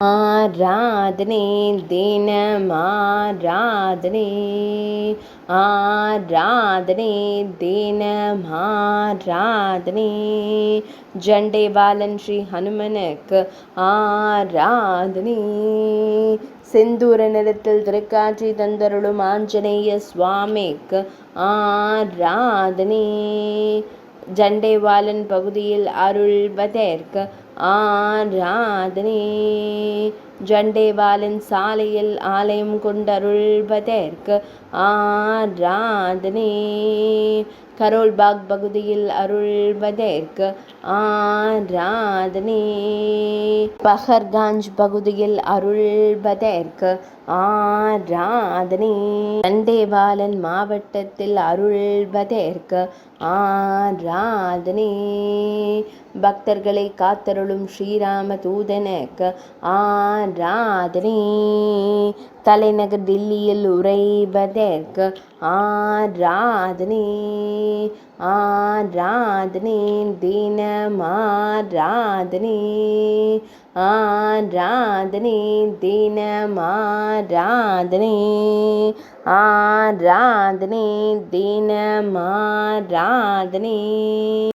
ஆராதனை தினமாராதனை ஆராதனை தினமாராதனை ஜண்டேபாலன் ஸ்ரீ ஹனுமனுக்கு ஆராதனை செந்தூர நிறத்தில் திருக்காட்சி தந்தருளும் ஆஞ்சநேய சுவாமிக்கு ஆராதனை ஜண்டேவாலன் பகுதியில் அருள்வதற்கு ஆராதனை ஜண்டேவாலன் சாலையில் ஆலயம் கொண்டருள்வதற்கு ஆராதனை கரோல்பாக் பகுதியில் அருள்வதற்கு ஆராதனை பஹர்காஞ்ச் பகுதியில் அருள்வதற்கு ஆராதனை ஜண்டேவாலன் மாவட்டத்தில் அருள்வதற்கு ஆராதனை பக்தர்களை காத்தருளும் ஸ்ரீராம தூதனுக்கு ஆராதனை தலைநகர் தில்லியில் உறைவதற்கு ஆராதனை ஆராதனை தினமாராதனை ஆராதனை தினமாராதனை ஆராதனை தினமாராதனை